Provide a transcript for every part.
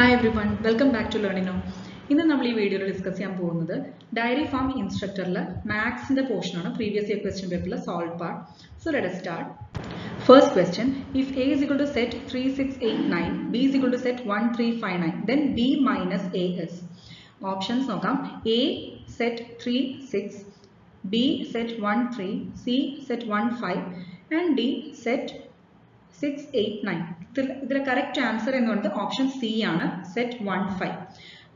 Hi everyone, welcome back to Learning Now. ഇന്ന് നമ്മൾ ഈ വീഡിയോയിൽ ഡിസ്കസ് ചെയ്യാൻ പോകുന്നത് ഡയറി ഫാം ഇൻസ്ട്രക്ടറിലെ മാത്സിന്റെ പോർഷൻ ആണ് പ്രീവിയസ് ഇയർ ക്വസ്റ്റ്യൻ പേപ്പറിലെ solve part. So let us start. First question, if A is equal to set 3689, B is equal to set 1359, then B minus A is. Options നോക്കാം. A set 36, B set 13, C set 15 and D set 689. ഇതിലെ correct answer എന്നുകൊണ്ട് option C ആണ്, set 15.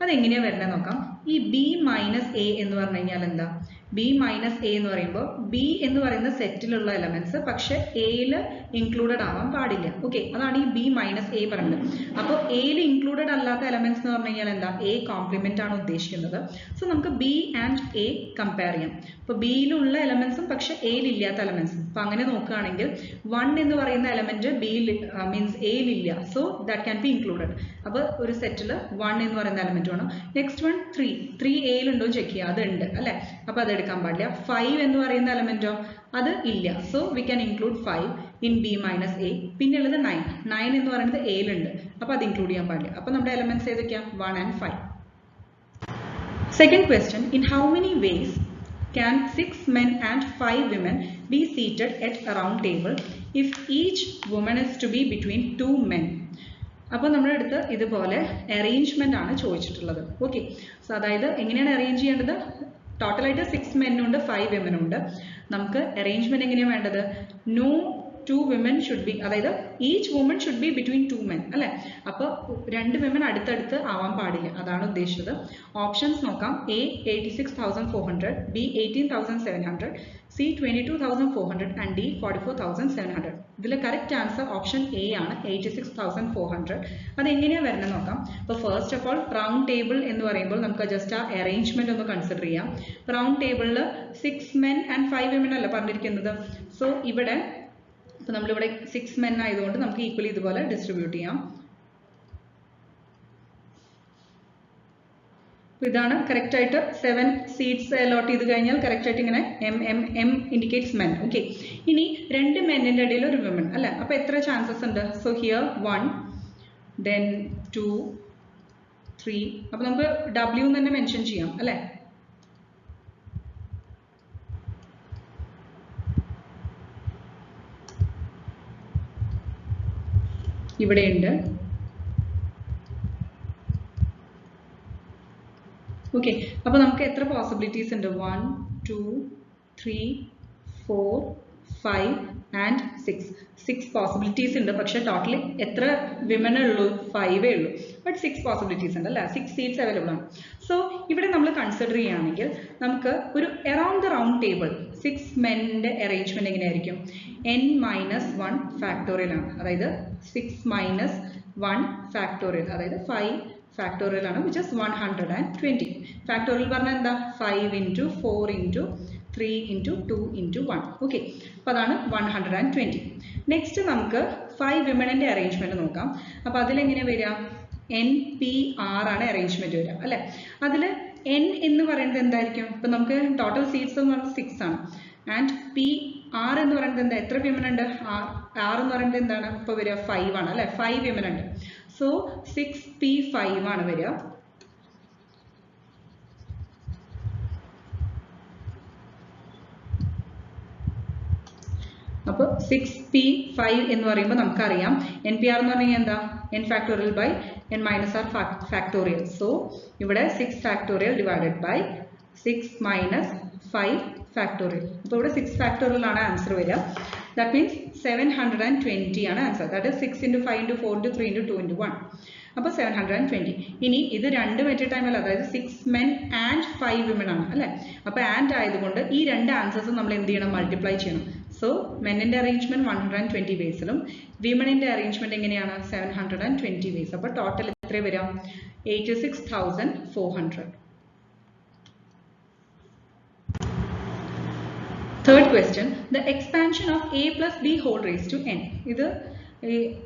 അതെങ്ങനെയാ വരുന്നത് നോക്കാം. ഈ B minus A എന്ന് പറഞ്ഞു കഴിഞ്ഞാൽ എന്താ? ബി മൈനസ് എ എന്ന് പറയുമ്പോൾ ബി എന്ന് പറയുന്ന സെറ്റിലുള്ള എലമെന്റ്സ് പക്ഷെ എയിൽ ഇൻക്ലൂഡഡ് ആവാൻ പാടില്ല. ഓക്കെ, അതാണ് ഈ ബി മൈനസ് എ പറയുന്നത്. അപ്പോൾ എയിൽ ഇൻക്ലൂഡഡ് അല്ലാത്ത എലമെന്റ്സ് എന്ന് പറഞ്ഞു കഴിഞ്ഞാൽ എന്താ? എ കോംപ്ലിമെന്റ് ആണ് ഉദ്ദേശിക്കുന്നത്. സോ നമുക്ക് ബി ആൻഡ് എ കമ്പയർ ചെയ്യാം. അപ്പോൾ ബിയിലുള്ള എലമെന്റ്സും പക്ഷെ എയിൽ ഇല്ലാത്ത എലമെന്റ്സും. അപ്പൊ അങ്ങനെ നോക്കുകയാണെങ്കിൽ 1 എന്ന് പറയുന്ന എലമെന്റ് ബിയിൽ മീൻസ് എയിൽ ഇല്ല. So that can be included. അപ്പോൾ ഒരു സെറ്റിൽ 1 എന്ന് പറയുന്ന എലമെന്റ് വേണം. നെക്സ്റ്റ് വൺ 3 എയിൽ ഉണ്ടോ ചെക്ക് ചെയ്യുക, അത് ഉണ്ട് അല്ലെ. അപ്പൊ അത് എടുക്കാൻ പാടില്ല. 5 എന്ന് പറയുന്ന എലമെന്റോ അത് ഇല്ല. So we can include 5 in B minus A. പിന്നെ ഉള്ളത് 9 എന്ന് പറയുന്നത് എയിലുണ്ട്. അപ്പൊ അത് ഇൻക്ലൂഡ് ചെയ്യാൻ പാടില്ല. അപ്പൊ നമ്മുടെ എലമെന്റ്സ് ഏതൊക്കെയാ? 1 and 5. Second question, in how many ways can 6 men and 5 women be seated at a round table if each woman is to be between 2 men? അപ്പോൾ നമ്മുടെ അടുത്ത് ഇതുപോലെ അറേഞ്ച്മെന്റ് ആണ് ചോദിച്ചിട്ടുള്ളത്. ഓക്കെ, സോ അതായത് എങ്ങനെയാണ് അറേഞ്ച് ചെയ്യേണ്ടത്? ടോട്ടലായിട്ട് 6 men ഉണ്ട്, 5 women ഉണ്ട്. നമുക്ക് അറേഞ്ച്മെന്റ് എങ്ങനെയാണ് വേണ്ടത്? നോ 2 women should be, അതായത് each woman should be between 2 men അല്ലെ. അപ്പോൾ 2 women അടുത്തടുത്ത് ആവാൻ പാടില്ല, അതാണ് ഉദ്ദേശിച്ചത്. ഓപ്ഷൻസ് നോക്കാം. A 86,400, B 18,700, C 22,400 and D 44,700. ഇതിലെ കറക്റ്റ് ആൻസർ ഓപ്ഷൻ എ ആണ്, 86,400. അതെങ്ങനെയാണ് വരുന്നത് നോക്കാം. അപ്പോൾ first of all round table എന്ന് പറയുമ്പോൾ നമുക്ക് ജസ്റ്റ് ആ അറേഞ്ച്മെന്റ് ഒന്ന് കൺസിഡർ ചെയ്യാം. റൗണ്ട് ടേബിളിൽ 6 men and 5 women അല്ല പറഞ്ഞിരിക്കുന്നത്. സോ ഇവിടെ അപ്പോൾ നമ്മളിവിടെ 6 men ആയതുകൊണ്ട് നമുക്ക് ഈക്വലി ഇതുപോലെ ഡിസ്ട്രിബ്യൂട്ട് ചെയ്യാം. ഇതാണ് കറക്റ്റ് ആയിട്ട് 7 സീറ്റ്സ് അലോട്ട് ചെയ്ത് കഴിഞ്ഞാൽ കറക്റ്റ് ആയിട്ട് ഇങ്ങനെ എം ഇൻഡിക്കേറ്റ്സ് മെൻ. ഓക്കെ, ഇനി 2 മെന്നിന്റെ ഇടയിൽ ഒരു വിമൻ അല്ലെ. അപ്പൊ എത്ര ചാൻസസ് ഉണ്ട്? So here 1, then 2, 3. അപ്പൊ നമുക്ക് W തന്നെ മെൻഷൻ ചെയ്യാം അല്ലെ. ഇവിടെ ഉണ്ട്. ഓക്കെ, അപ്പൊ നമുക്ക് എത്ര പോസിബിലിറ്റീസ് ഉണ്ട്? 1, 2, 3, 4, 5 ആൻഡ് 6 പോസിബിലിറ്റീസ് ഉണ്ട്. പക്ഷെ ടോട്ടലി എത്ര വിമനേ ഉള്ളൂ? 5 ഉള്ളൂ. ബട്ട് 6 പോസിബിലിറ്റീസ് ഉണ്ട് അല്ലെ. 6 സീറ്റ്സ് അവൈലബിൾ ആണ്. സോ ഇവിടെ നമ്മൾ കൺസിഡർ ചെയ്യുകയാണെങ്കിൽ നമുക്ക് ഒരു അറൌണ്ട് ദ റൗണ്ട് ടേബിൾ 6 മെന്നിന്റെ അറേഞ്ച്മെന്റ് എങ്ങനെയായിരിക്കും? n-1 ഫാക്ടോറിയൽ ആണ്. അതായത് 6 - 1 ഫാക്ടോറിയൽ, അതായത് 5 ഫാക്ടോറിയൽ ആണ്, വിച്ച് ഇസ് 120. ഫാക്ടോറിയൽ പറഞ്ഞാൽ എന്താ? 5 × 4 × 3 × 2 × 1. ഓക്കെ, അപ്പോൾ അതാണ് 120. നെക്സ്റ്റ് നമുക്ക് 5 വിമണിന്റെ അറേഞ്ച്മെന്റ് നോക്കാം. അപ്പോൾ അതിലെങ്ങനെ വരിക? NPR ആണ് അറേഞ്ച്മെന്റ് വരിക അല്ലെ. അതിൽ N എന്ന് പറയുന്നത് എന്തായിരിക്കും? ഇപ്പൊ നമുക്ക് ടോട്ടൽ സീറ്റ്സ് എന്ന് പറയുന്നത് 6 ആണ്. ആൻഡ് PR എന്ന് പറയുന്നത് എന്താ? എത്ര വിമൻ ഉണ്ട്? R എന്ന് പറയുന്നത് എന്താണ്? ഇപ്പൊ വരിക 5 ആണ് അല്ലെ. 5 വിമൻ ഉണ്ട്. സോ 6P5 ആണ് വരിക. അപ്പോൾ 6P5 എന്ന് പറയുമ്പോൾ നമുക്കറിയാം NPR എന്ന് പറഞ്ഞാൽ എന്താ? n factorial by n - r factorial. So ഇവിടെ 6 ഫാക്ടോറിയൽ ഡിവൈഡഡ് ബൈ 6 - 5 ഫാക്ടോറിയൽ. അപ്പോൾ ഇവിടെ 6 ഫാക്ടോറിയൽ ആണ് ആൻസർ വരിക. ദാറ്റ് മീൻസ് 720 ആണ് ആൻസർ. That is 6 × 5 × 4 × 3 × 2 × 1. അപ്പോൾ 720. ഇനി ഇത് രണ്ടും അറ്റ് എ ടൈം അല്ല, അതായത് 6 men and 5 women ആണ് അല്ലെ. അപ്പോൾ ആൻഡ് ആയതുകൊണ്ട് ഈ രണ്ട് ആൻസേഴ്സും നമ്മൾ എന്ത് ചെയ്യണം? മൾട്ടിപ്ലൈ ചെയ്യണം. സോ മെന്നിന്റെ അറേഞ്ച്മെന്റ് 120 വേസിലും വിമണിന്റെ അറേഞ്ച്മെന്റ് എങ്ങനെയാണ്? 720 വേസ്. അപ്പോൾ ടോട്ടൽ എത്ര വരാം? 86,400. Third question, the expansion of a plus b whole raised to n.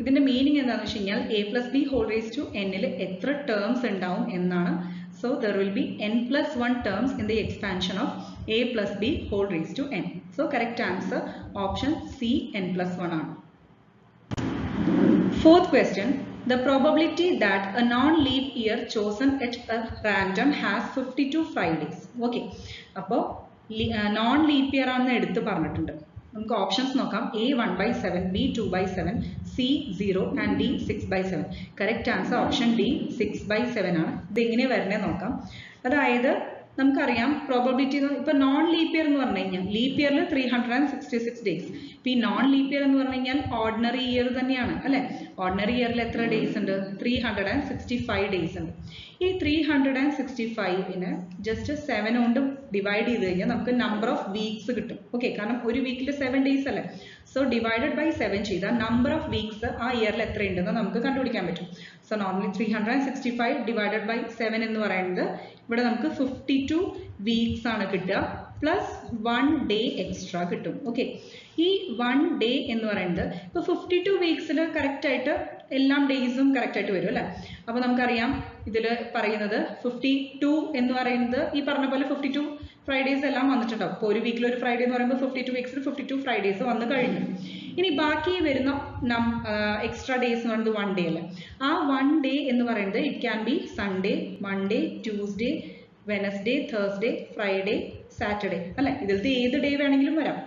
ഇതിന്റെ മീനിങ് എന്താണെന്ന് വെച്ച് കഴിഞ്ഞാൽ a plus b whole raised to n ൽ എത്ര ടേംസ് ഉണ്ടാവും എന്നാണ്. So there will be n+1 terms in the expansion of a plus b whole raised to n. So correct answer option C, n+1 ആണ്. Fourth question, the probability that a non-leap year chosen at a random has 52 Fridays. Okay. അപ്പോൾ non-leap year ആണെന്ന് എടുത്ത് പറഞ്ഞിട്ടുണ്ട്. നമുക്ക് options നോക്കാം. A 1/7, B 2/7, C 0 and D 6/7. Correct answer option D 6/7 ആണ്. ഇത് എങ്ങനെ വരണേ നോക്കാം. അതായത് നമുക്കറിയാം പ്രോബബിലിറ്റി ഇപ്പൊ നോൺ ലീപ്പ് ഇയർ എന്ന് പറഞ്ഞു കഴിഞ്ഞാൽ ലീപ്പ് ഇയറിൽ 366 ഡേയ്സ്. ഇപ്പൊ ഈ നോൺ ലീപ്പ് ഇയർ എന്ന് പറഞ്ഞു കഴിഞ്ഞാൽ ഓർഡിനറി ഇയർ തന്നെയാണ് അല്ലെ. ഓർഡിനറി ഇയറിൽ എത്ര ഡേയ്സ് ഉണ്ട്? 365 ഡേയ്സ് ഉണ്ട്. ഈ 365നെ ജസ്റ്റ് 7 കൊണ്ട് ഡിവൈഡ് ചെയ്ത് കഴിഞ്ഞാൽ നമുക്ക് നമ്പർ ഓഫ് വീക്സ് കിട്ടും. ഓക്കെ, കാരണം ഒരു വീക്കിൽ 7 ഡേയ്സ് അല്ലേ. സോ ഡിവൈഡഡ് ബൈ 7 ചെയ്താൽ നമ്പർ ഓഫ് വീക്സ് ആ ഇയറിൽ എത്ര ഉണ്ടെന്ന് നമുക്ക് കണ്ടുപിടിക്കാൻ പറ്റും. സോ നോർമലി 365 ഡിവൈഡഡ് ബൈ 7 എന്ന് പറയുന്നത് ഇവിടെ നമുക്ക് 52 വീക്സ് ആണ് കിട്ടുക, പ്ലസ് 1 ഡേ എക്സ്ട്രാ കിട്ടും. ഓക്കെ, ഈ 1 ഡേ എന്ന് പറയുന്നത് ഇപ്പൊ 52 വീക്സിൽ കറക്റ്റ് ആയിട്ട് എല്ലാ ഡേയ്സും കറക്റ്റ് ആയിട്ട് വരും അല്ലെ. അപ്പൊ നമുക്കറിയാം ഇതിൽ പറയുന്നത് 52 എന്ന് പറയുന്നത് ഈ പറഞ്ഞ പോലെ 52 ഫ്രൈഡേസ് എല്ലാം വന്നിട്ടുണ്ടാവും. ഇപ്പോൾ ഒരു വീക്കിൽ ഒരു ഫ്രൈഡേ എന്ന് പറയുമ്പോൾ 52 വീക്സിൽ 52 ഫ്രൈഡേസ് വന്നു കഴിഞ്ഞു. ഇനി ബാക്കി വരുന്ന എക്സ്ട്രാ ഡേയ്സ് എന്ന് പറയുന്നത് 1 ഡേ അല്ലേ. ആ 1 ഡേ എന്ന് പറയുന്നത് it can be Sunday, Monday, Tuesday, Wednesday, Thursday, Friday, Saturday അല്ലെ. ഇതിലത്തെ ഏത് ഡേ വേണമെങ്കിലും വരാം.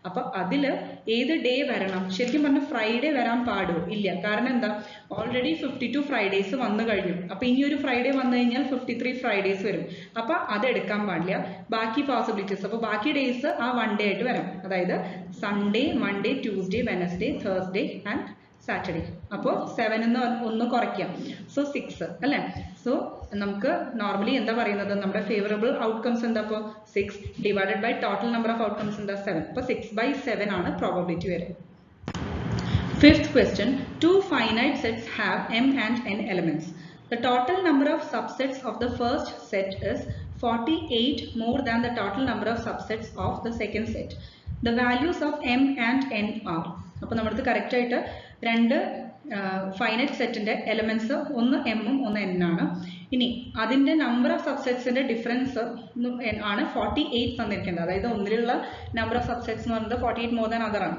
അപ്പൊ അതില് ഏത് ഡേ വരണം? ശരിക്കും പറഞ്ഞാൽ ഫ്രൈഡേ വരാൻ പാടോ? ഇല്ല. കാരണം എന്താ? ഓൾറെഡി 52 ഫ്രൈഡേസ് വന്നു കഴിഞ്ഞു. അപ്പൊ ഇനി ഒരു ഫ്രൈഡേ വന്നു കഴിഞ്ഞാൽ 53 ഫ്രൈഡേസ് വരും. അപ്പൊ അത് എടുക്കാൻ പാടില്ല. ബാക്കി പോസിബിലിറ്റീസ്, അപ്പൊ ബാക്കി ഡേയ്സ് ആ 1 ഡേ ആയിട്ട് വരാം. അതായത് Sunday, Monday, Tuesday, Wednesday, Thursday and Saturday. അപ്പോൾ 7 എന്ന് ഒന്ന് കുറയ്ക്കാം. സോ 6 അല്ലെ. സോ നമുക്ക് നോർമലി എന്താ പറയുന്നത്? നമ്മുടെ ഫേവറബിൾ ഔട്ട്കംസ് എന്താ? അപ്പോൾ 6 divided by total number of outcomes എന്താ? 7. അപ്പോൾ 6/7 ആണ് പ്രോബബിലിറ്റി വരുന്നത്. Fifth question, two finite sets have m and n elements. The total number of subsets of the first set is 48 more than the total number of subsets of the second set. The values of m and n are. അപ്പോൾ നമ്മുടെ correct ആയിട്ട് രണ്ട് finite സെറ്റിന്റെ elements ഒന്ന് എമ്മും ഒന്ന് N ആണ്. ഇനി അതിന്റെ നമ്പർ ഓഫ് സബ്സെറ്റ്സിന്റെ ഡിഫറൻസ് ആണ് 48 തന്നിരിക്കുന്നത്. അതായത് ഒന്നിലുള്ള നമ്പർ ഓഫ് സബ്സെറ്റ്സ് എന്ന് പറയുന്നത് 48 മോർ ദാൻ അതർ ആണ്.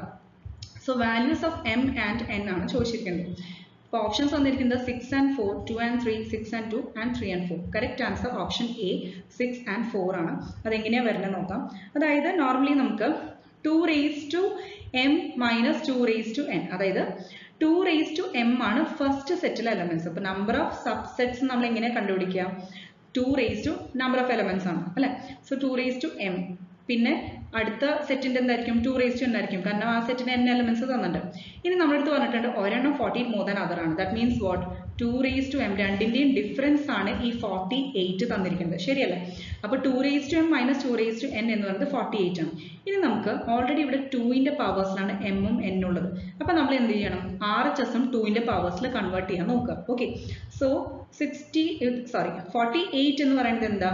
So values of M and N ആണ് ചോദിച്ചിരിക്കുന്നത്. അപ്പോൾ ഓപ്ഷൻസ് വന്നിരിക്കുന്നത് 6 and 4, 2 and 3, 6 and 2 and 3 and 4. Correct answer option A 6 and 4 ആണ്. അതെങ്ങനെയാണ് വരുന്നത് നോക്കാം. അതായത് നോർമലി നമുക്ക് 2 raised to m minus 2 raised to n, അതായത് 2 raised to m ആണ് ഫസ്റ്റ് സെറ്റിലെ എലമെന്റ്സ്. അപ്പോൾ നമ്പർ ഓഫ് സബ്സെറ്റ്സ് നമ്മൾ എങ്ങനെ കണ്ടുപിടിക്കുക? 2 raised to number of elements ആണ് അല്ലെ. So 2 raised to m. പിന്നെ അടുത്ത സെറ്റിന്റെ എന്തായിരിക്കും? 2 raised to n ആയിരിക്കും, കാരണം ആ സെറ്റിന് n എലമെന്റ്സ് തന്നിട്ടുണ്ട്. ഇനി നമ്മുടെ അടുത്ത് പറഞ്ഞിട്ടുണ്ട് ഒരെണ്ണം 48 മോർ ദാൻ അതർ ആണ്. That means what? 2 raised to m രണ്ടിന്റെയും ഡിഫറൻസ് ആണ് ഈ 48 തന്നിരിക്കുന്നത്. ശരിയല്ലേ? അപ്പോൾ 2 raised to m minus 2 raised to n എന്ന് പറയുന്നത് 48 ആണ്. ഇനി നമുക്ക് ഓൾറെഡി ഇവിടെ 2ന്റെ പവേഴ്സിലാണ് എമ്മും n ഉള്ളത്. അപ്പൊ നമ്മൾ എന്ത് ചെയ്യണം? RHSഉം 2ന്റെ പവേഴ്സിൽ കൺവേർട്ട് ചെയ്യാൻ നോക്കുക. ഓക്കെ, സോ 48 എന്ന് പറയുന്നത് എന്താ?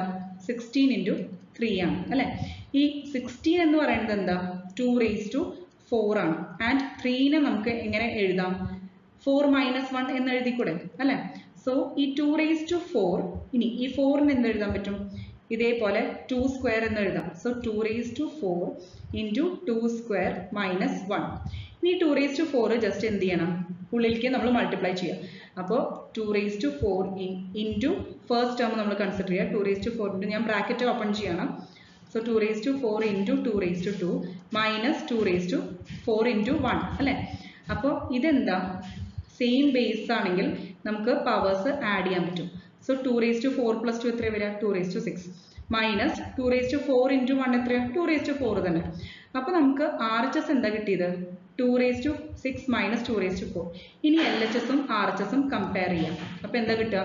16 into 3 ആണ് അല്ലെ. ഈ 16 എന്ന് പറയുന്നത് എന്താ? 2 raised to 4 ആണ്. ആൻഡ് 3നെ നമുക്ക് എങ്ങനെ എഴുതാം? 4 minus 1 എന്ന് എഴുതിക്കൂടെ അല്ലെ. സോ ഈ 2 raised to 4, ഇനി ഈ 4ന് എന്ത് എഴുതാൻ പറ്റും? ഇതേപോലെ 2 square എന്ന് എഴുതാം. So 2 raised to 4 into 2 square minus 1. ഇനി 2 raised to 4 ജസ്റ്റ് എന്ത് ചെയ്യണം? ഉള്ളിലേക്ക് നമ്മൾ മൾട്ടിപ്ലൈ ചെയ്യാം. അപ്പോൾ 2 raised to 4 into first term നമ്മൾ കൺസിഡർ ചെയ്യുക. 2 raised to 4 into ഞാൻ ബ്രാക്കറ്റ് ഓപ്പൺ ചെയ്യണം. So 2 raised to 4 into 2 raised to 2 minus 2 raised to 4 into 1 അല്ലെ. അപ്പോൾ ഇതെന്താ? സെയിം ബേസ് ആണെങ്കിൽ നമുക്ക് പവേഴ്സ് ആഡ് ചെയ്യാൻ പറ്റും. സോ 2 raised to 4 plus 2 എത്ര വരിക? 2 raised to 6 minus 2 raised to 4 into 1 എത്രയാണ്? 2 raised to 4 തന്നെ. അപ്പോൾ നമുക്ക് RHS എന്താ കിട്ടിയത്? 2 raised to 6 minus 2 raised to 4. ഇനി LHSഉം RHSഉം കമ്പയർ ചെയ്യാം. അപ്പോൾ എന്താ കിട്ടുക?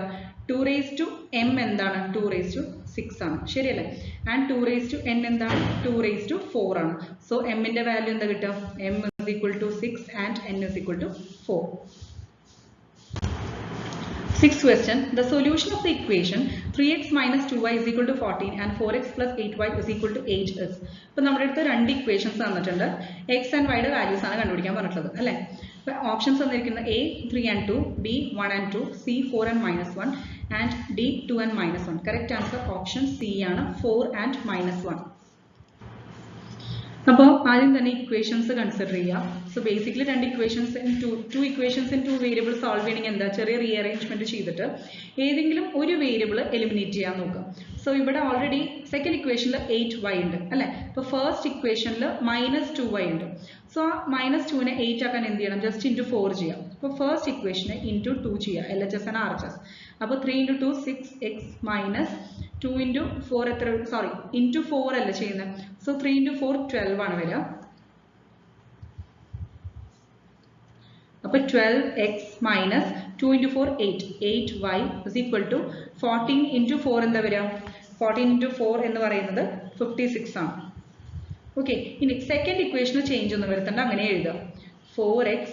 2 raised to m എന്താണ്? 2 raised to 6 ആണ്. ശരിയല്ലേ? ആൻഡ് 2 raised to n എന്താണ്? 2 raised to 4 ആണ്. സോ എമ്മിന്റെ വാല്യൂ എന്താ കിട്ടുക? m is equal to 6 and n is equal to 4. Sixth question, the solution of the equation 3x minus 2y is equal to 14 and 4x plus 8y is equal to 8 is. ഇപ്പോൾ നമ്മുടെ അടുത്ത് രണ്ട് equations തന്നിട്ടുണ്ട്. X and വൈയുടെ values ആണ് കണ്ടുപിടിക്കാൻ പറഞ്ഞിട്ടുള്ളത് അല്ലേ. അപ്പോൾ ഓപ്ഷൻസ് തന്നിരിക്കുന്നത് A 3 and 2, B 1 and 2, C 4 and minus 1 and D 2 and minus 1. Correct answer option C ആണ്, 4 and minus 1. അപ്പോൾ ആദ്യം തന്നെ ഇക്വേഷൻസ് കൺസിഡർ ചെയ്യാം. So basically two equations in two variables solve ചെയ്യണമെങ്കിൽ എന്താ, ചെറിയ റീഅറേഞ്ച്മെന്റ് ചെയ്തിട്ട് ഏതെങ്കിലും ഒരു വേരിയബിൾ എലിമിനേറ്റ് ചെയ്യാൻ നോക്കാം. സോ ഇവിടെ ഓൾറെഡി സെക്കൻഡ് ഇക്വേഷനിൽ 8y ഉണ്ട് അല്ലേ. അപ്പോൾ ഫസ്റ്റ് ഇക്വേഷനിൽ -2y ഉണ്ട്. സോ ആ -2നെ 8 ആക്കാൻ എന്ത് ചെയ്യണം, ജസ്റ്റ് ഇൻറ്റു 4 ചെയ്യാം. അപ്പോൾ ഫസ്റ്റ് ഇക്വേഷനെ ഇൻറ്റു 2 ചെയ്യാം, LHS ആൻഡ് RHS. അപ്പോൾ 3 × 2 6x മൈനസ് 2 × 4 എത്ര, സോറി ഇൻറ്റു 4 അല്ല ചെയ്യുന്നത്. സോ 3 × 4 12 ആണ് വരിക. അപ്പോൾ 12x minus 2 × 4 8, 8y is equal to 14 × 4 എന്താ വരിക, 14 × 4 എന്ന് പറയുന്നത് 56 ആണ്. ഓക്കെ, ഇനി സെക്കൻഡ് ഇക്വേഷന് ചേഞ്ച് ഒന്നും വരുത്തണ്ട, അങ്ങനെ എഴുതുക. 4x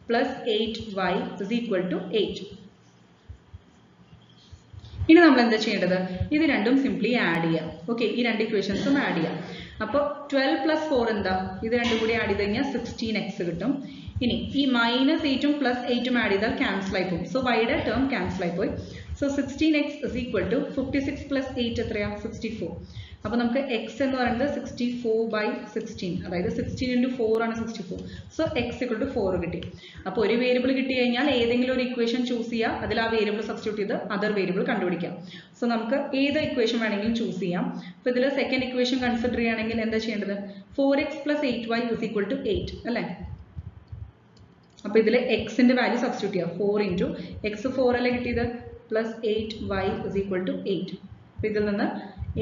plus 8y is equal to 8. ഇനി നമ്മൾ എന്താ ചെയ്യേണ്ടത്, ഇത് രണ്ടും സിംപ്ലി ആഡ് ചെയ്യാം. ഓക്കെ, ഈ രണ്ട് ഇക്വേഷൻസും ആഡ് ചെയ്യാം. അപ്പോൾ 12 + 4 എന്താ, ഇത് രണ്ടും കൂടി ആഡ് ചെയ്ത് കഴിഞ്ഞാൽ 16x കിട്ടും. ഇനി ഈ -8ഉം +8ഉം ആഡ് ചെയ്താൽ ക്യാൻസൽ ആയി പോകും. സോ വൈയുടെ ടേം ക്യാൻസൽ ആയി പോയി. So 16x is equal to 56 + 8 എത്രയാ, 64. അപ്പോൾ നമുക്ക് x എന്ന് പറയുന്നത് 64/16, അതായത് 16 × 4 ആണ് 64. സോ x = 4 കിട്ടി. അപ്പോൾ ഒരു വേരിയബിൾ കിട്ടി കഴിഞ്ഞാൽ ഏതെങ്കിലും ഒരു ഇക്വേഷൻ ചൂസ് ചെയ്യുക, അതിൽ ആ വേരിയബിൾ സബ്സ്റ്റിറ്റ്യൂട്ട് ചെയ്ത് അതർ വേരിയബിൾ കണ്ടുപിടിക്കാം. സോ നമുക്ക് ഏത് ഇക്വേഷൻ വേണമെങ്കിലും ചൂസ് ചെയ്യാം. അപ്പോൾ ഇതിൽ സെക്കൻഡ് ഇക്വേഷൻ കൺസിഡർ ചെയ്യുകയാണെങ്കിൽ എന്താ ചെയ്യേണ്ടത്, 4x + 8y is equal to 8 അല്ലേ. അപ്പോൾ ഇതിൽ എക്സിന്റെ വാല്യൂ സബ്സ്റ്റിറ്റ്യൂട്ട് ചെയ്യാം. 4 × x 4 അല്ലേ കിട്ടിയത്, plus 8y is equal to 8. അപ്പോൾ ഇതിൽ നിന്ന്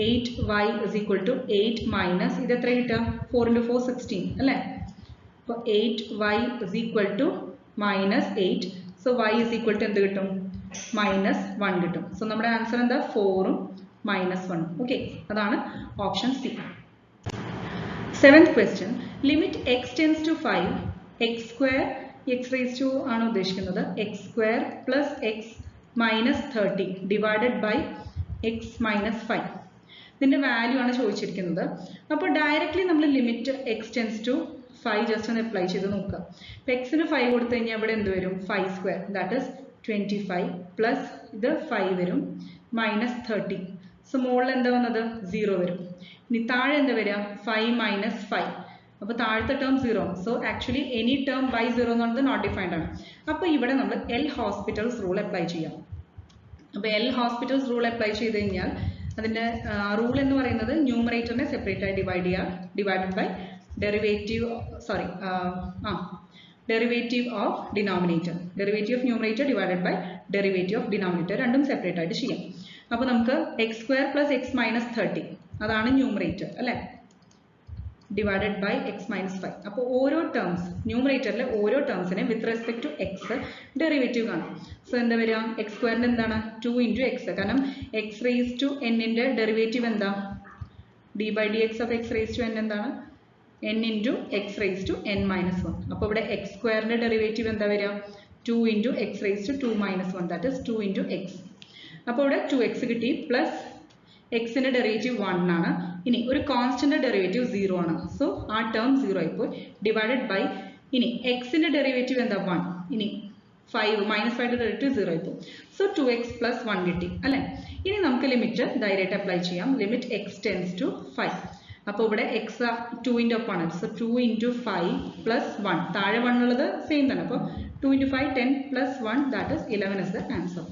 8y is equal to 8 minus ഇത് എത്ര കിട്ടുക, 4 × 4 16 അല്ലേ. അപ്പോൾ 8y is equal to -8. So y is equal to എന്ത് കിട്ടും, -1 കിട്ടും. സോ നമ്മുടെ ആൻസർ എന്താ, 4ഉം -1. ഓക്കെ, അതാണ് option C. Seventh question, limit x tends to 5, x² x raised to ആണ് ഉദ്ദേശിക്കുന്നത്, x² + x - 30 divided by x - 5. ഇതിന്റെ വാല്യൂ ആണ് ചോദിച്ചിരിക്കുന്നത്. അപ്പോൾ ഡയറക്റ്റ്ലി നമ്മൾ limit x tends to 5 just ഒന്ന് അപ്ലൈ ചെയ്ത് നോക്കുക. അപ്പോൾ എക്സിന് 5 കൊടുത്തു കഴിഞ്ഞാൽ ഇവിടെ എന്ത് വരും, 5² ദാറ്റ് ഇസ് 25 പ്ലസ് ഇത് 5 വരും -30. സോ മുകളിൽ എന്താ വന്നത്, 0 വരും. ഇനി താഴെ എന്താ വരിക, 5 - 5. അപ്പോൾ താഴത്തെ term 0. So actually any term by 0 എന്ന് പറയുന്നത് നോട്ട് ഡിഫൈൻഡ് ആണ്. അപ്പോൾ ഇവിടെ നമ്മൾ എൽ ഹോസ്പിറ്റൽസ് റൂൾ അപ്ലൈ ചെയ്യാം. അപ്പോൾ എൽ ഹോസ്പിറ്റൽസ് റൂൾ അപ്ലൈ ചെയ്ത് കഴിഞ്ഞാൽ അതിൻ്റെ റൂൾ എന്ന് പറയുന്നത് ന്യൂമറേറ്ററിനെ സെപ്പറേറ്റ് ആയി ഡിവൈഡ് ചെയ്യുക, divided by derivative of denominator, derivative of numerator divided by derivative of denominator, രണ്ടും സെപ്പറേറ്റ് ആയിട്ട് ചെയ്യാം. അപ്പോൾ നമുക്ക് x² + x - 30 അതാണ് ന്യൂമറേറ്റർ അല്ലേ, ഡിവൈഡഡ് ബൈ x - 5. അപ്പോൾ ഓരോ ടേംസ് ന്യൂമറേറ്ററിലെ ഓരോ ടേംസിനെ with respect to x derivative കാണും. സോ എന്താ വരിക, x² എന്താണ്, 2 × x, കാരണം x raised to n ന്റെ ഡെറിവേറ്റീവ് എന്താ, d/dx of x raised to n എന്താണ്, n × x raised to n - 1. അപ്പോൾ ഇവിടെ x² ന്റെ ഡെറിവേറ്റീവ് എന്താ വരിക, 2 × x raised to 2 - 1 that is 2 × x. അപ്പോൾ ഇവിടെ 2x കിട്ടി പ്ലസ് എക്സിന്റെ ഡെറിവേറ്റീവ് 1 ആണ്. ഇനി ഒരു കോൺസ്റ്റന്റ് ഡെറിവേറ്റീവ് 0 ആണ്. സോ ആ ടേം 0 ആയിപ്പോയി, ഡിവൈഡഡ് ബൈ ഇനി എക്സിന്റെ ഡെറിവേറ്റീവ് എന്താ 1, ഇനി 5 -5 ഡെറിവേറ്റീവ് 0 ആയിപ്പോയി. സോ 2x + 1 കിട്ടി അല്ലേ. ഇനി നമുക്ക് ലിമിറ്റ് ഡയറക്റ്റ് അപ്ലൈ ചെയ്യാം. Limit x tends to 5. അപ്പോൾ ഇവിടെ x 2ന്റെ ഒപ്പമാണ്. സോ 2 × 5 + 1, താഴെ 1 ഉള്ളത് സെയിം തന്നെ. അപ്പോൾ 2 × 5 10 + 1 that is 11 is the answer.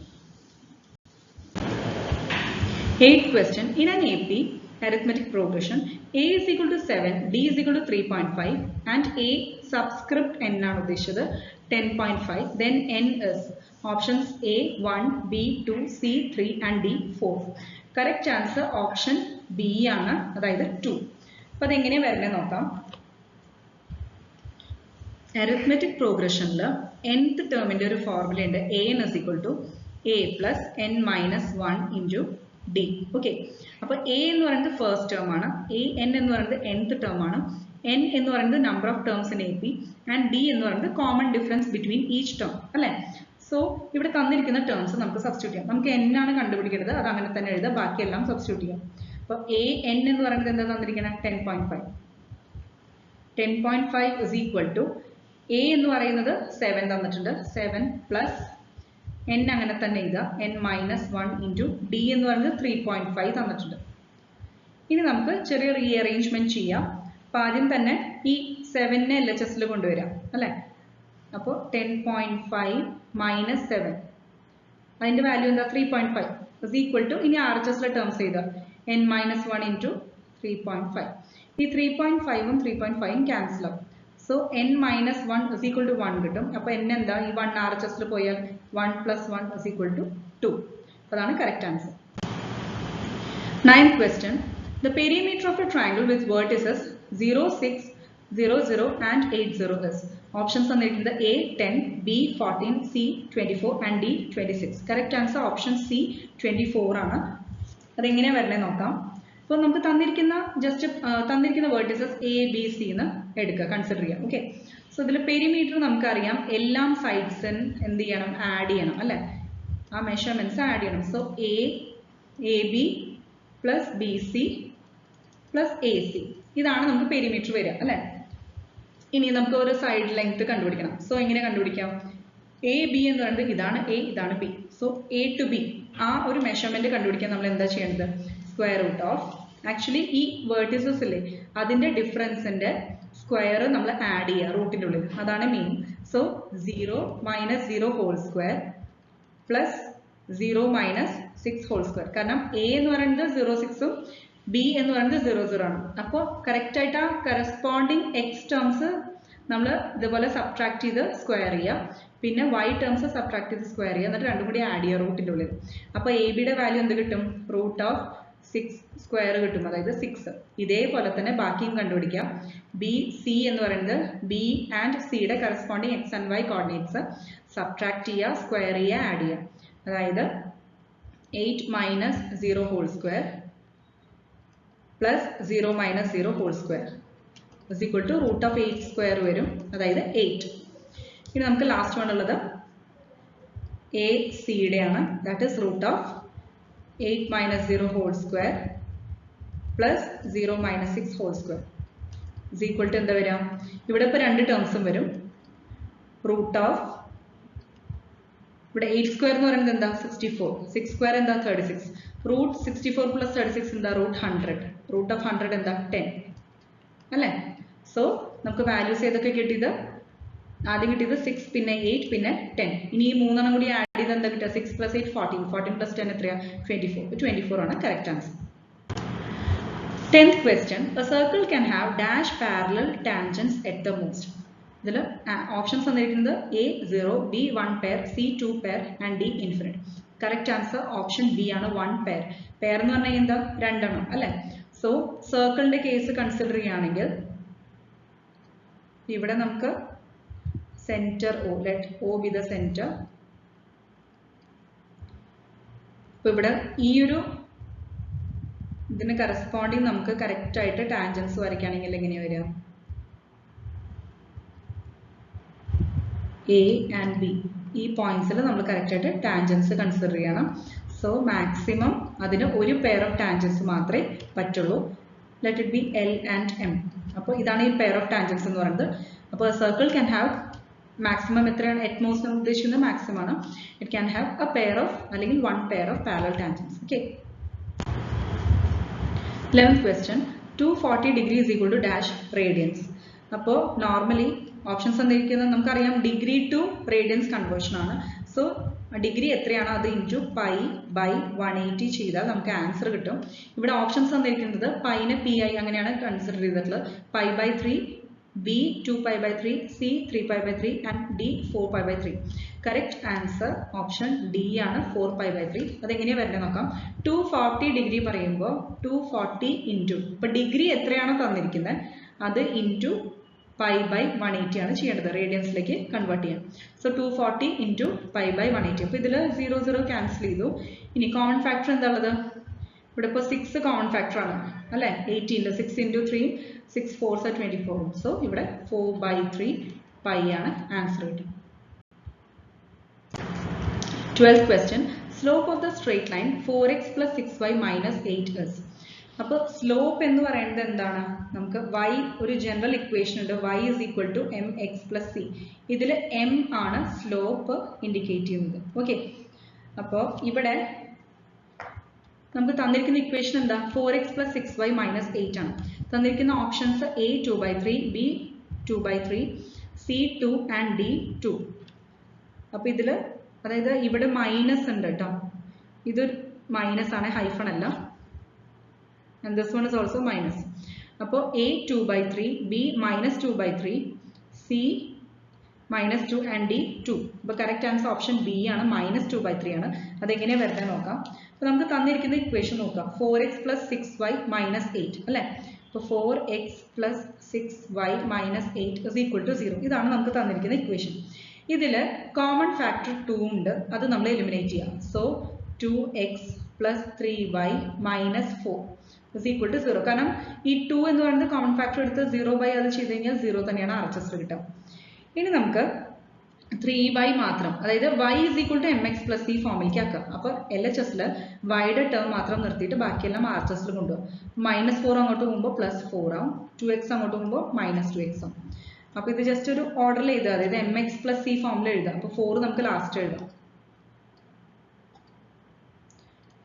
8th question, in an AP arithmetic progression, a is equal to 7, b is equal to 3.5 and a subscript n ആണ് ഉദ്ദേശിച്ചത് 10.5, then n is options a 1, b 2, c 3 and d 4. Correct answer option B ആണ്, അതായത് 2. അപ്പോൾ അതെങ്ങനെയാണ് വരുന്നത് നോക്കാം. Arithmetic പ്രോഗ്രഷനിൽ nth ടേമിന്റെ ഒരു formula ഉണ്ട്, an is equal to a plus n minus 1 into d. Okay, അപ്പോൾ a എന്ന് പറയുന്നത് ഫസ്റ്റ് ടേം ആണ്, n എന്ന് പറയുന്നത് nth ടേം ആണ്, n എന്ന് പറയുന്നത് number of terms in AP and d എന്ന് പറയുന്നത് common difference between each term അല്ലേ. സോ ഇവിടെ തന്നിരിക്കുന്ന ടേംസ് നമുക്ക് സബ്സ്റ്റിറ്റ്യൂട്ട് ചെയ്യാം. നമുക്ക് n ആണ് കണ്ടുപിടിക്കേണ്ടത്, അത് അങ്ങനെ തന്നെ എഴുതാം, ബാക്കിയെല്ലാം സബ്സ്റ്റിറ്റ്യൂട്ട് ചെയ്യാം. അപ്പോൾ n എന്ന് പറയുന്നത് എന്താ തന്നിരിക്കുന്നത്, 10.5. 10.5 is equal to a എന്ന് പറയുന്നത് 7 തന്നിട്ടുണ്ട്, 7 പ്ലസ് n അങ്ങനെ തന്നെ എഴുതാം, n minus 1 into d എന്ന് പറയുന്നത് 3.5 തന്നിട്ടുണ്ട്. ഇനി നമുക്ക് ചെറിയ റീഅറേഞ്ച്മെന്റ് ചെയ്യാം. അപ്പോൾ ആദ്യം തന്നെ ഈ 7നെ LHSൽ കൊണ്ടുവരാം അല്ലേ. അപ്പോൾ 10.5 മൈനസ് 7 അതിന്റെ വാല്യൂ എന്താ 3.5 is equal to ഇനി RHSലെ ടേംസ് ചെയ്താൽ n minus 1 into 3.5. ഈ 3.5 ഉം 3.5 ഉം ക്യാൻസൽ ആവും. So n minus 1 is equal to 1 കിട്ടും. അപ്പോൾ n എന്താ ഈ 1 RHSൽ പോയാൽ 1 plus 1 is equal to 2. അതാണ് correct answer. Ninth question. The perimeter of a triangle with vertices 0, 6, 0, 0 and 8, 0 is. Options are A 10, B 14, C 24 and D 26. Correct answer option C 24 ആണ്. അതെങ്ങനെയാ വരണേ നോക്കാം. അപ്പോൾ നമുക്ക് തന്നിരിക്കുന്ന vertices A, B, C എന്ന് എടുക്കുക, കൺസിഡർ ചെയ്യാം. ഓക്കെ, സോ ഇതിൽ പെരിമീറ്റർ നമുക്കറിയാം എല്ലാം സൈഡ്സും എന്ത് ചെയ്യണം, ആഡ് ചെയ്യണം അല്ലേ, ആ മെഷർമെന്റ്സ് ആഡ് ചെയ്യണം. So A B plus B C plus A C, ഇതാണ് നമുക്ക് പെരിമീറ്റർ വരിക അല്ലേ. ഇനി നമുക്ക് ഒരു സൈഡ് ലെങ്ത് കണ്ടുപിടിക്കണം. സോ എങ്ങനെ കണ്ടുപിടിക്കാം, എ ബി എന്ന് പറയുന്നത് ഇതാണ് എ, ഇതാണ് B. So A to B ആ ഒരു മെഷർമെന്റ് കണ്ടുപിടിക്കാൻ നമ്മൾ എന്താ ചെയ്യേണ്ടത്, സ്ക്വയർ റൂട്ട് ഓഫ്, ആക്ച്വലി ഈ വേർട്ടിസസ് ഇല്ലേ അതിന്റെ ഡിഫറൻസിന്റെ സ്ക്വയർ നമ്മൾ ആഡ് ചെയ്യുക റൂട്ടിന്റെ ഉള്ളിൽ, അതാണ് mean. So 0 minus 0 whole square plus 0 minus 6 whole square. കാരണം എ എന്ന് പറയുന്നത് 0, 6ഉം ബി എന്ന് പറയുന്നത് 0, 0 ആണ്. അപ്പോൾ കറക്റ്റ് ആയിട്ട് ആ കറസ്പോണ്ടിങ് എക്സ് ടേംസ് നമ്മൾ ഇതുപോലെ സബ്ട്രാക്ട് ചെയ്ത് സ്ക്വയർ ചെയ്യുക, പിന്നെ y ടേംസ് സബ്ട്രാക്ട് ചെയ്ത് സ്ക്വയർ ചെയ്യുക, എന്നിട്ട് രണ്ടും കൂടി ആഡ് ചെയ്യുക റൂട്ടിന്റെ ഉള്ളിൽ. അപ്പോൾ എ ബിയുടെ വാല്യൂ എന്ത് കിട്ടും, റൂട്ട് ഓഫ് 6 സ്ക്വയർ കിട്ടും, അതായത് 6. ഇതേപോലെ തന്നെ ബാക്കിയും കണ്ടുപിടിക്കാം. ബി സി എന്ന് പറയുന്നത് ബി ആൻഡ് സിയുടെ corresponding X and Y coordinates subtract ചെയ്യുക, സ്ക്വയർ ചെയ്യുക, ആഡ് ചെയ്യുക. അതായത് 8 minus 0 whole square plus 0 minus 0 whole square is equal to root of 8 square വരും, അതായത് 8. ഇനി നമുക്ക് ലാസ്റ്റ് വൺ ഉള്ളത് എ സിയുടെ ആണ്, that is root of 8 minus 0 whole square plus 0 minus 6 whole square is equal to എന്താ വരിക, ഇവിടെ ഇപ്പോൾ രണ്ട് ടേംസും വരും. റൂട്ട് ഓഫ് ഇവിടെ 8 സ്ക്വയർ എന്ന് പറയുന്നത് എന്താ 64, 6 സ്ക്വയർ എന്താ 36, റൂട്ട് 64 പ്ലസ് 36 എന്താ റൂട്ട് 100, റൂട്ട് ഓഫ് 100 എന്താ 10 അല്ലേ. സോ നമുക്ക് വാല്യൂസ് ഏതൊക്കെ കിട്ടിയത്, ആദ്യം കിട്ടിയത് 6, പിന്നെ 8, പിന്നെ 10. ഇനി ഈ മൂന്നെണ്ണം കൂടി ആഡ് ചെയ്ത് എന്താ കിട്ടുക, 6 പ്ലസ് 8 14, 14 പ്ലസ് 10 എത്രയാ 24, 24 ആണ് correct answer. 10th question. A circle can have dash parallel tangents at the most. ഇതിൽ ഓപ്ഷൻസ് തന്നിരിക്കുന്നത് A 0, B 1 pair, C 2 pair and D infinite. Correct answer option B ആണ് 1 പെയർ. പെയർ എന്ന് പറഞ്ഞാൽ എന്താ, രണ്ടെണ്ണം അല്ലേ. സോ സർക്കിളിന്റെ കേസ് കൺസിഡർ ചെയ്യുകയാണെങ്കിൽ ഇവിടെ നമുക്ക് centre O, let O be the center. അപ്പോൾ ഇവിടെ ഈ ഒരു ഇതിന് കറസ്പോണ്ടിങ് നമുക്ക് കറക്റ്റ് ആയിട്ട് ടാൻജൻസ് വരയ്ക്കുകയാണെങ്കിൽ എങ്ങനെയാ വരിക, എ ആൻഡ് ബി ഈ പോയിന്റ്സിൽ നമ്മൾ കറക്റ്റ് ആയിട്ട് ടാൻജൻസ് കൺസിഡർ ചെയ്യണം. സോ മാക്സിമം അതിന് ഒരു പെയർ ഓഫ് ടാൻജൻസ് മാത്രമേ പറ്റുള്ളൂ. Let it be L and M. അപ്പോൾ ഇതാണ് ഈ പെയർ ഓഫ് ടാൻജൻസ് എന്ന് പറയുന്നത്. അപ്പോൾ സർക്കിൾ ക്യാൻ ഹാവ് മാക്സിമം എത്രയാണ്, അറ്റ്മോസ്റ്റ് നമ്മൾ ഉദ്ദേശിക്കുന്നത് മാക്സിമം ആണ്. It can have A pair of അല്ലെങ്കിൽ 1 pair of parallel tangents. Okay. 11th question. 240 degree is equal to dash radians. അപ്പോൾ നോർമലി ഓപ്ഷൻസ് തന്നിരിക്കുന്നത് നമുക്കറിയാം ഡിഗ്രി ടു റേഡിയൻസ് കൺവേർഷൻ ആണ്. So degree എത്രയാണോ അത് ഇൻറ്റു പൈ ബൈ 180 ചെയ്താൽ നമുക്ക് ആൻസർ കിട്ടും. ഇവിടെ ഓപ്ഷൻസ് തന്നിരിക്കുന്നത് പൈനെ പി ഐ അങ്ങനെയാണ് കൺസിഡർ ചെയ്തിട്ടുള്ളത്. Pi by 3, B 2π by 3, C 3π by 3 and D 4π by 3. Correct answer option D ആണ് 4π by 3. അതെങ്ങനെയാണ് വരുന്നത് നോക്കാം. 240 ഡിഗ്രി പറയുമ്പോൾ 240 ഇൻറ്റു ഇപ്പോൾ ഡിഗ്രി എത്രയാണോ തന്നിരിക്കുന്നത് അത് ഇൻറ്റു പൈ ബൈ 180 ആണ് ചെയ്യേണ്ടത്, റേഡിയൻസിലേക്ക് കൺവേർട്ട് ചെയ്യാം. So 240 into pi by 180. അപ്പോൾ ഇതിൽ 0, 0 ക്യാൻസൽ ചെയ്തു. ഇനി കോമൺ ഫാക്ടർ എന്താ ഉള്ളത്, ഇവിടെ ഇപ്പോൾ 6 കോമൺ ഫാക്ടർ ആണ് അല്ലേ. 18 6 ഇൻറ്റു 3 6 4s 24. സോ ഇവിടെ 4/3 പൈ ആണ് ആൻസർ കിട്ടും. 12th question. Slope of the straight line 4x plus 6y minus 8 is. അപ്പോൾ സ്ലോപ്പ് എന്ന് പറയുന്നത് എന്താണ്, നമുക്ക് y ഒരു ജനറൽ ഇക്വേഷൻ ഉണ്ട്, y is equal to mx plus c. ഇതിൽ m ആണ് സ്ലോപ്പ് ഇൻഡിക്കേറ്റ് ചെയ്യുന്നത്. ഓക്കെ. അപ്പോൾ ഇവിടെ നമുക്ക് തന്നിരിക്കുന്ന ഇക്വേഷൻ എന്താ, 4x plus 6y minus 8 ആണ്. തന്നിരിക്കുന്ന options A 2/3, B 2/3, C 2 and D 2. അപ്പോൾ ഇതിൽ അതായത് ഇവിടെ മൈനസ് ഉണ്ട് കേട്ടോ, ഇത് മൈനസ് ആണ്, ഹൈഫൺ അല്ല. And this one is also minus. അപ്പോൾ A 2/3, B -2/3, C -2 and D 2. അപ്പോൾ കറക്റ്റ് ആൻസർ ഓപ്ഷൻ ബി ആണ്, -2/3 ആണ്. അതെങ്ങനെയാണ് വരുന്നത് നോക്കാം. അപ്പോൾ നമുക്ക് തന്നിരിക്കുന്ന ഇക്വേഷൻ നോക്കാം. 4x + 6y - 8 അല്ലേ. അപ്പോൾ 4x + 6y - 8 = 0. ഇതാണ് നമുക്ക് തന്നിരിക്കുന്ന ഇക്വേഷൻ. ഇതിൽ കോമൺ ഫാക്ടർ 2 ഉണ്ട്, അത് നമ്മൾ എലിമിനേറ്റ് ചെയ്യാം. So 2x + 3y - 4 = 0. കാരണം ഈ 2 എന്ന് പറയുന്നത് കോമൺ ഫാക്ടർ എടുത്ത് 0 അത് ചെയ്ത് കഴിഞ്ഞാൽ 0 തന്നെയാണ് RHS കിട്ടുക. ഇനി നമുക്ക് 3y മാത്രം, അതായത് y = mx + c ഫോമിലേക്ക് ആക്കാം. അപ്പോൾ LHSൽ yയുടെ ടേം മാത്രം നിർത്തിയിട്ട് ബാക്കിയെല്ലാം RHSൽ കൊണ്ടുപോകും. -4 അങ്ങോട്ട് പോകുമ്പോൾ +4 ആവും, 2x അങ്ങോട്ട് പോകുമ്പോൾ -2x ആവും. അപ്പോൾ ഇത് ജസ്റ്റ് ഒരു ഓർഡറിൽ എഴുതുക, അതായത് mx + c ഫോമിൽ എഴുതുക. അപ്പോൾ 4 നമുക്ക് ലാസ്റ്റ് എഴുതാം,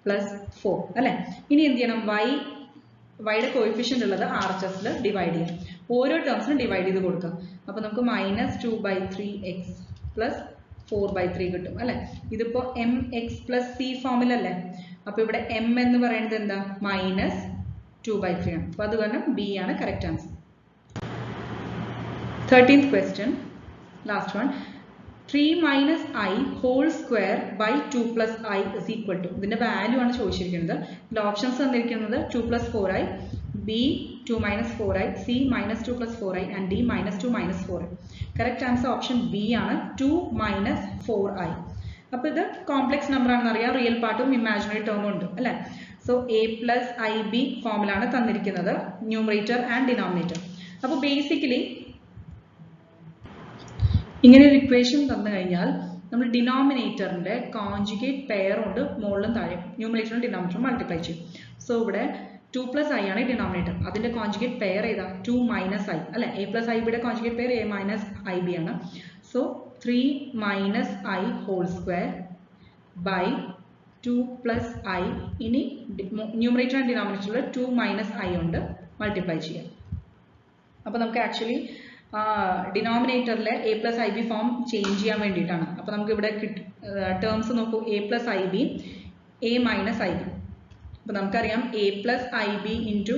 +4 അല്ലേ. ഇനി എന്ത് ചെയ്യണം, yയുടെ കോഎഫിഷ്യന്റ് ഉള്ളത് RHSൽ ഡിവൈഡ് ചെയ്യാം. ഓരോ ടേംസിനും ഡിവൈഡ് ചെയ്ത് കൊടുക്കാം. അപ്പോൾ നമുക്ക് -2/3x + 4/3 കിട്ടും അല്ലേ. ഇതിപ്പോൾ mx + c ഫോമിലല്ലേ. അപ്പോൾ ഇവിടെ m എന്ന് പറയുന്നത് എന്താ, -2/3 ആണ്. അപ്പോൾ അത് കാരണം ബി ആണ് correct answer. 13th question, last one. 3 - I whole square by 2 + I is equal to. ഇതിന്റെ വാല്യൂ ആണ് ചോദിച്ചിരിക്കുന്നത്. ഇതിൽ ഓപ്ഷൻസ് തന്നിരിക്കുന്നത് 2 + 4i, B 2 - 4i, C -2 + 4i and D -2 - 4i. Correct answer option B ആണ്, 2 - 4i. അപ്പോൾ ഇത് കോംപ്ലക്സ് നമ്പർ ആണെന്ന് അറിയാം, റിയൽ പാർട്ടും ഇമാജിനറി ടേമും ഉണ്ട് അല്ലേ. സോ A + IB ഫോമിലാണ് തന്നിരിക്കുന്നത്, ന്യൂമറേറ്റർ ആൻഡ് ഡിനോമിനേറ്റർ. അപ്പോൾ ബേസിക്കലി ഇങ്ങനെ ഒരു ഇക്വേഷൻ തന്നു കഴിഞ്ഞാൽ നമ്മൾ ഡിനോമിനേറ്ററിന്റെ കോൺജുഗേറ്റ് പെയർ കൊണ്ട് മുകളിലും താഴെ ന്യൂമറേറ്ററും ഡിനോമിനേറ്ററും മൾട്ടിപ്ലൈ ചെയ്യും. സോ ഇവിടെ 2 + I ആണ് ഡിനോമിനേറ്റർ, അതിന്റെ കോൺജുഗേറ്റ് പെയർ ഏതാ, 2 - I അല്ലെ. A + IBയുടെ കോൺജുഗേറ്റ് പെയർ A - IB ആണ്. So 3 - I whole square by 2 + I. ഇനി ന്യൂമറേറ്റർ ആൻഡ് ഡിനോമിനേറ്ററിൽ 2 - I കൊണ്ട് മൾട്ടിപ്ലൈ ചെയ്യാം. അപ്പോൾ നമുക്ക് ആക്ച്വലി ഡിനോമിനേറ്ററിലെ A + IB ഫോം ചേഞ്ച് ചെയ്യാൻ വേണ്ടിയിട്ടാണ്. അപ്പോൾ നമുക്ക് ഇവിടെ ടേംസ് നോക്കൂ, A + IB, A - IB. അപ്പോൾ നമുക്കറിയാം A + IB into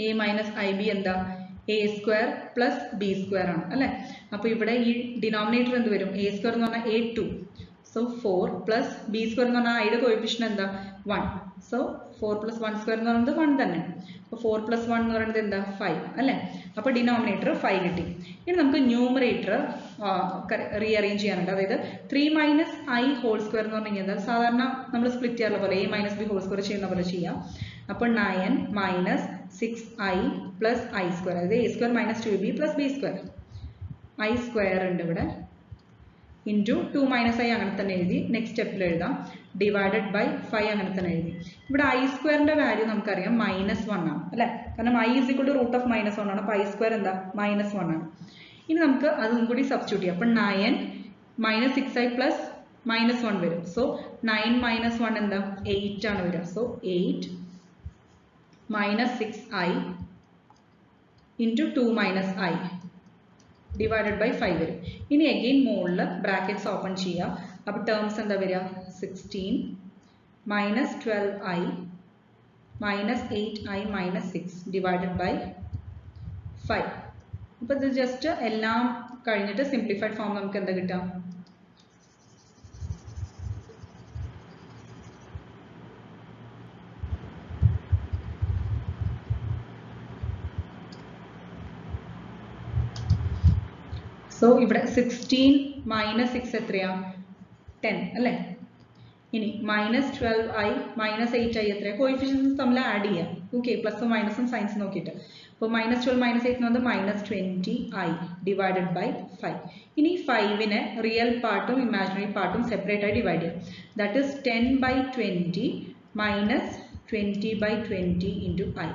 A - IB എന്താ, A² + B² ആണ് അല്ലേ. അപ്പോൾ ഇവിടെ ഈ ഡിനോമിനേറ്റർ എന്ത് വരും, A² എന്ന് പറഞ്ഞാൽ A2. സോ 4 + B² എന്ന് പറഞ്ഞാൽ ഐയുടെ കോഎഫിഷ്യന്റ് എന്താ, 1. സോ 4 + 1² എന്ന് പറയുന്നത് 1 തന്നെ. അപ്പോൾ 4 + 1 എന്ന് പറയുന്നത് എന്താ, 5 അല്ലേ. അപ്പോൾ ഡിനോമിനേറ്റർ 5 കിട്ടി. ഇനി നമുക്ക് ന്യൂമറേറ്റർ റീഅറേഞ്ച് ചെയ്യാനുണ്ട്. അതായത് 3 - I whole square എന്ന് പറഞ്ഞു കഴിഞ്ഞാൽ സാധാരണ നമ്മൾ സ്പ്ലിറ്റ് ചെയ്യാറുള്ള പോലെ A - B whole square ചെയ്യുന്ന പോലെ ചെയ്യാം. അപ്പോൾ 9 - 6i + I², അതായത് A² - 2b + B². I² ഉണ്ട് ഇവിടെ, ഇൻറ്റു 2 - I അങ്ങനെ തന്നെ എഴുതി. നെക്സ്റ്റ് സ്റ്റെപ്പിൽ എഴുതാം, ഡിവൈഡഡ് ബൈ 5 അങ്ങനെ തന്നെ എഴുതി. ഇവിടെ I² വാല്യൂ നമുക്കറിയാം -1 ആണ് അല്ലേ, കാരണം I = √(-1) ആണ്. അപ്പോൾ I² എന്താ, -1 ആണ്. ഇനി നമുക്ക് അതും കൂടി സബ്സ്റ്റിറ്റ്യൂട്ട് ചെയ്യാം. അപ്പോൾ 9 - 6i + -1 വരും. സോ 9 - 1 എന്താ, 8 ആണ് വരിക. So 8 - 6i into 2 - I divided by 5 വരും. ഇനി അഗെയിൻ മുകളിൽ ബ്രാക്കറ്റ്സ് ഓപ്പൺ ചെയ്യുക. അപ്പോൾ ടേംസ് എന്താ വരിക, 16 - 12i - 8i - 6 ഡിവൈഡഡ് ബൈ 5. അപ്പോൾ ഇത് ജസ്റ്റ് എല്ലാം കഴിഞ്ഞിട്ട് സിംപ്ലിഫൈഡ് ഫോം നമുക്ക് എന്താ കിട്ടാം, സോ ഇവിടെ 16 - 6 എത്രയാ, 10 അല്ലേ. ഇനി -12i - 8i എത്രയാ, കോഎഫിഷ്യൻസ് തമ്മിൽ ആഡ് ചെയ്യാം. ഓക്കെ, പ്ലസും മൈനസും സയൻസ് നോക്കിയിട്ട്. അപ്പോൾ -12 - 8 എന്ന് പറയുന്നത് -20i ഡിവൈഡഡ് ബൈ 5. ഇനി 5നെ റിയൽ പാർട്ടും ഇമാജിനറി പാർട്ടും സെപ്പറേറ്റ് ആയി ഡിവൈഡ് ചെയ്യാം. That is 10/20 - 20/20 into I.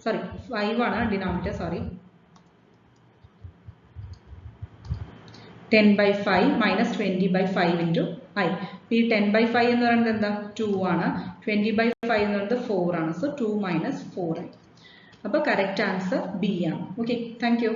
Sorry 5 ആണ് ഡിനോമിനേറ്റർ, സോറി 10/5 - 20/5 ഇൻറ്റു I. ഈ 10/5 എന്ന് പറയുന്നത് എന്താ, 2 ആണ്. 20/5 എന്ന് പറയുന്നത് 4 ആണ്. So 2 - 4i. അപ്പോൾ കറക്റ്റ് ആൻസർ ബി ആണ്. Okay, thank you.